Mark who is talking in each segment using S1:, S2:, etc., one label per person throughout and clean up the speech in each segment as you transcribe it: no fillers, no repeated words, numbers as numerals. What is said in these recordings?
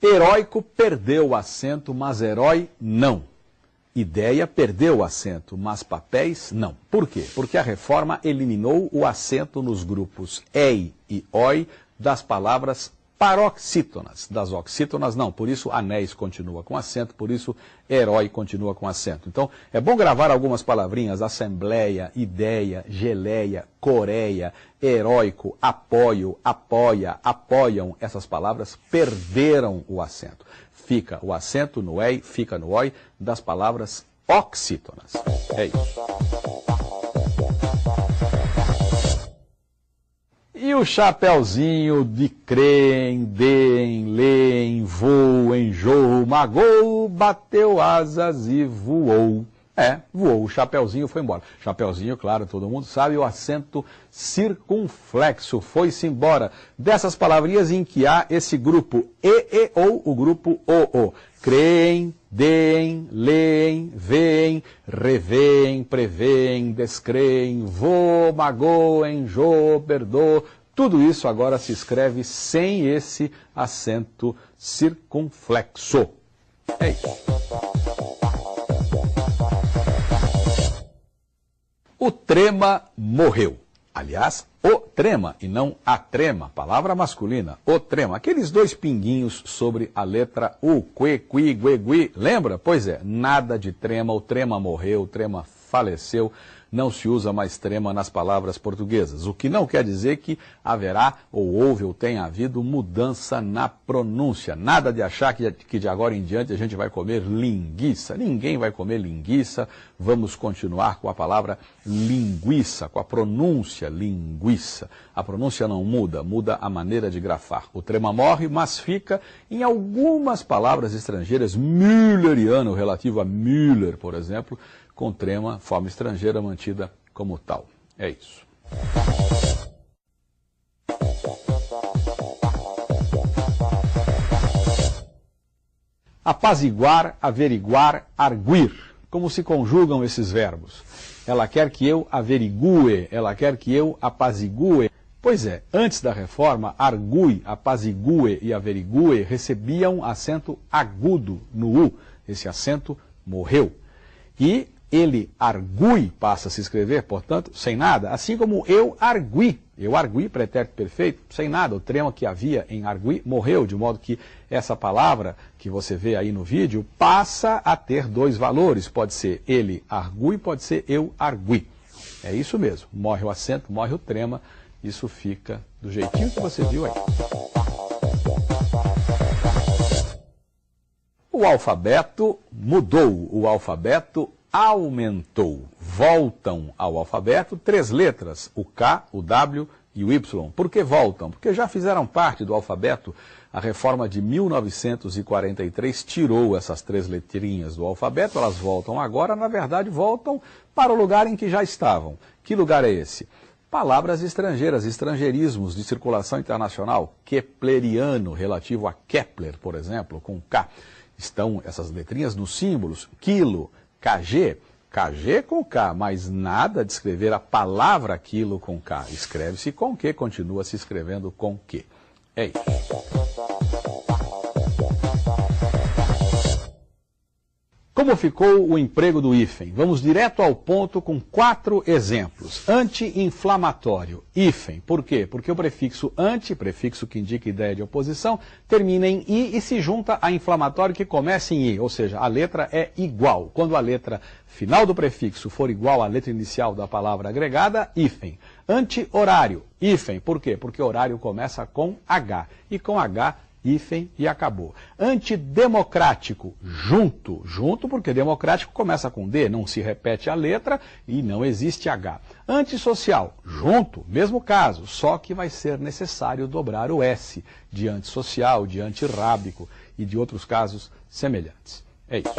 S1: Heróico perdeu o acento, mas herói não. Ideia perdeu o acento, mas papéis não. Por quê? Porque a reforma eliminou o acento nos grupos EI e OI das palavras paroxítonas. Das oxítonas não, por isso anéis continua com acento, por isso herói continua com acento. Então é bom gravar algumas palavrinhas: assembleia, ideia, geleia, coreia, heróico, apoio, apoia, apoiam. Essas palavras perderam o acento. Fica o acento no EI, fica no OI das palavras oxítonas. É isso. E o chapeuzinho de creem, deem, leem, voem, enjoo, magou, bateu asas e voou. Voou, o chapeuzinho foi embora. Chapeuzinho, claro, todo mundo sabe, o acento circunflexo foi-se embora dessas palavrinhas em que há esse grupo e ou o grupo o. Creem, deem, leem, veem, reveem, preveem, descreem, magoem, perdoam. Tudo isso agora se escreve sem esse acento circunflexo. É isso. O trema morreu. Aliás, o trema e não a trema, palavra masculina, o trema. Aqueles dois pinguinhos sobre a letra U, que, qui, gue, gui. Lembra? Pois é, nada de trema, o trema morreu, o trema faleceu. Não se usa mais trema nas palavras portuguesas, o que não quer dizer que haverá, ou houve, ou tenha havido mudança na pronúncia. Nada de achar que de agora em diante a gente vai comer linguiça. Ninguém vai comer linguiça. Vamos continuar com a palavra linguiça, com a pronúncia linguiça. A pronúncia não muda, muda a maneira de grafar. O trema morre, mas fica em algumas palavras estrangeiras, mülleriano, relativo a Müller, por exemplo, com trema, forma estrangeira mantida como tal. É isso. Apaziguar, averiguar, arguir. Como se conjugam esses verbos? Ela quer que eu averigue, ela quer que eu apazigue. Pois é, antes da reforma, argue, apazigue e averigue recebiam acento agudo no U. Esse acento morreu. E ele argui passa a se escrever, portanto, sem nada, assim como eu argui, pretérito perfeito, sem nada. O trema que havia em argui morreu, de modo que essa palavra que você vê aí no vídeo passa a ter dois valores. Pode ser ele argui, pode ser eu argui. É isso mesmo, morre o acento, morre o trema, isso fica do jeitinho que você viu aí. O alfabeto mudou, o alfabeto aumentou. Voltam ao alfabeto 3 letras, o K, o W e o Y. Por que voltam? Porque já fizeram parte do alfabeto. A reforma de 1943 tirou essas 3 letrinhas do alfabeto, elas voltam agora, na verdade voltam para o lugar em que já estavam. Que lugar é esse? Palavras estrangeiras, estrangeirismos de circulação internacional, kepleriano, relativo a Kepler, por exemplo, com K. Estão essas letrinhas nos símbolos, quilo, KG, KG com K, mas nada de escrever a palavra quilo com K. Escreve-se com Q, continua se escrevendo com Q. É isso. Como ficou o emprego do hífen? Vamos direto ao ponto com 4 exemplos. Anti-inflamatório, hífen. Por quê? Porque o prefixo anti, prefixo que indica ideia de oposição, termina em i e se junta a inflamatório que começa em i, ou seja, a letra é igual. Quando a letra final do prefixo for igual à letra inicial da palavra agregada, hífen. Anti-horário, hífen. Por quê? Porque horário começa com H, e com H hífen e acabou. Antidemocrático, junto porque democrático começa com D, não se repete a letra e não existe H. Antissocial, junto, mesmo caso, só que vai ser necessário dobrar o S, de antissocial, de antirrábico e de outros casos semelhantes. É isso.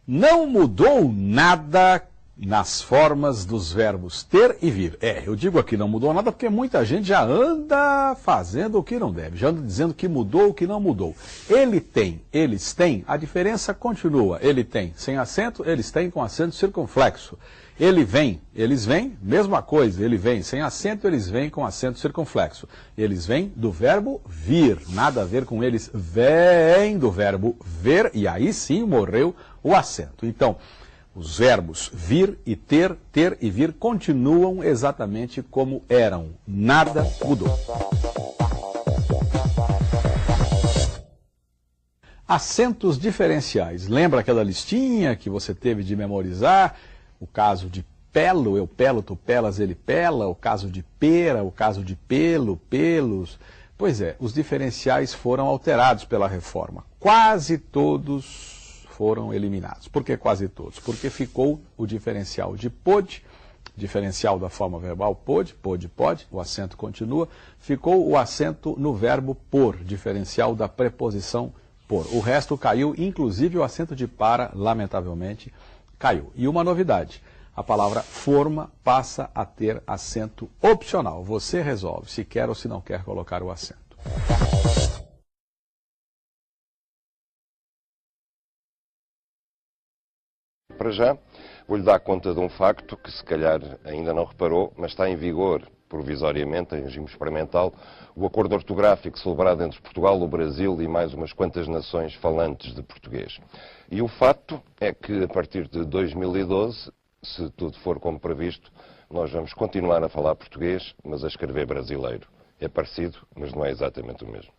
S1: Não mudou nada nas formas dos verbos ter e vir. Eu digo aqui não mudou nada porque muita gente já anda fazendo o que não deve, já anda dizendo que mudou o que não mudou. Ele tem, eles têm, a diferença continua. Ele tem sem acento, eles têm com acento circunflexo. Ele vem, eles vêm, mesma coisa, ele vem sem acento, eles vêm com acento circunflexo. Eles vêm do verbo vir, nada a ver com eles vêm do verbo ver, e aí sim morreu o acento. Então, os verbos vir e ter e vir continuam exatamente como eram. Nada mudou. Acentos diferenciais. Lembra aquela listinha que você teve de memorizar? O caso de pelo, eu pelo, tu pelas, ele pela. O caso de pera, o caso de pelo, pelos. Pois é, os diferenciais foram alterados pela reforma. Quase todos foram eliminados. Por que quase todos? Porque ficou o diferencial de pôde, diferencial da forma verbal pôde, pôde, pode, o acento continua. Ficou o acento no verbo por, diferencial da preposição por. O resto caiu, inclusive o acento de para, lamentavelmente, caiu. E uma novidade, a palavra forma passa a ter acento opcional. Você resolve se quer ou se não quer colocar o acento.
S2: Para já, vou-lhe dar conta de um facto que se calhar ainda não reparou, mas está em vigor provisoriamente, em regime experimental, o acordo ortográfico celebrado entre Portugal, o Brasil e mais umas quantas nações falantes de português. E o facto é que a partir de 2012, se tudo for como previsto, nós vamos continuar a falar português, mas a escrever brasileiro. É parecido, mas não é exatamente o mesmo.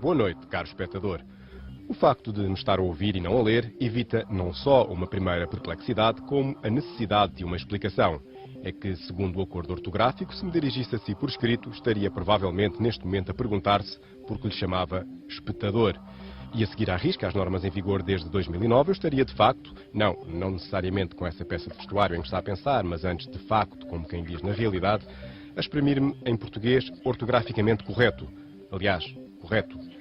S3: Boa noite, caro espectador. O facto de me estar a ouvir e não a ler evita não só uma primeira perplexidade, como a necessidade de uma explicação. É que, segundo o acordo ortográfico, se me dirigisse a si por escrito, estaria provavelmente neste momento a perguntar-se por que lhe chamava espectador. E a seguir à risca as normas em vigor desde 2009, eu estaria de facto, não necessariamente com essa peça de vestuário em que está a pensar, mas antes de facto, como quem diz na realidade, a exprimir-me em português ortograficamente correto. Aliás, correto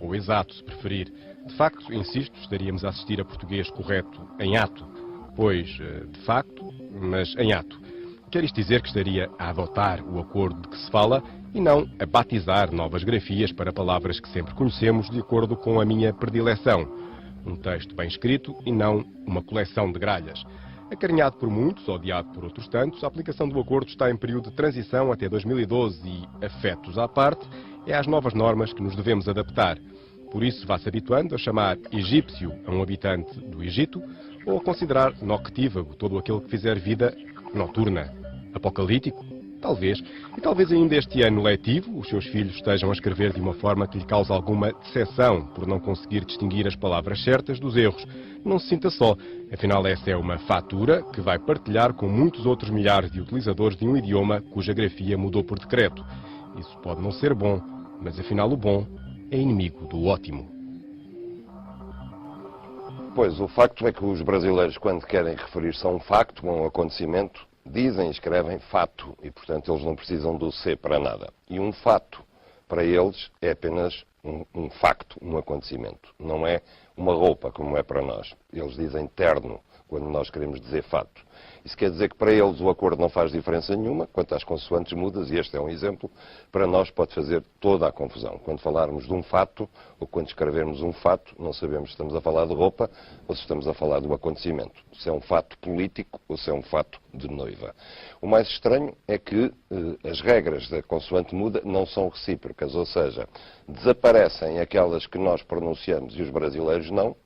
S3: ou exato, se preferir. De facto, insisto, estaríamos a assistir a português correto em ato. Pois, de facto, mas em ato. Quer isto dizer que estaria a adotar o acordo de que se fala e não a batizar novas grafias para palavras que sempre conhecemos de acordo com a minha predileção. Um texto bem escrito e não uma coleção de gralhas. Acarinhado por muitos, odiado por outros tantos, a aplicação do acordo está em período de transição até 2012 e, afetos à parte, é às novas normas que nos devemos adaptar. Por isso, vá-se habituando a chamar egípcio a um habitante do Egito ou a considerar noctívago todo aquele que fizer vida noturna. Apocalíptico? Talvez. E talvez ainda este ano letivo os seus filhos estejam a escrever de uma forma que lhe cause alguma decepção por não conseguir distinguir as palavras certas dos erros. Não se sinta só. Afinal, essa é uma fatura que vai partilhar com muitos outros milhares de utilizadores de um idioma cuja grafia mudou por decreto. Isso pode não ser bom, mas afinal o bom é inimigo do ótimo.
S2: Pois, o facto é que os brasileiros, quando querem referir-se a um facto, a um acontecimento, dizem e escrevem fato, e portanto eles não precisam do C para nada. E um fato, para eles, é apenas um facto, um acontecimento. Não é uma roupa, como é para nós. Eles dizem terno, quando nós queremos dizer fato. Isso quer dizer que para eles o acordo não faz diferença nenhuma, quanto às consoantes mudas, e este é um exemplo, para nós pode fazer toda a confusão. Quando falarmos de um fato, ou quando escrevermos um fato, não sabemos se estamos a falar de roupa ou se estamos a falar de um acontecimento. Se é um fato político ou se é um fato de noiva. O mais estranho é que as regras da consoante muda não são recíprocas, ou seja, desaparecem aquelas que nós pronunciamos e os brasileiros não,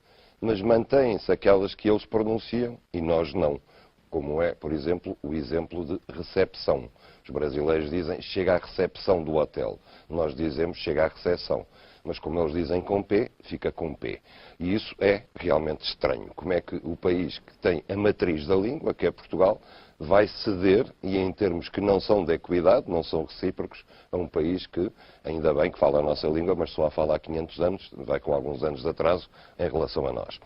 S2: mas mantêm-se aquelas que eles pronunciam e nós não. Como é, por exemplo, o exemplo de recepção. Os brasileiros dizem chega à recepção do hotel. Nós dizemos chega à recepção. Mas como eles dizem com P, fica com P. E isso é realmente estranho. Como é que o país que tem a matriz da língua, que é Portugal, vai ceder, e em termos que não são de equidade, não são recíprocos, a um país que, ainda bem que fala a nossa língua, mas só a fala há 500 anos, vai com alguns anos de atraso em relação a nós.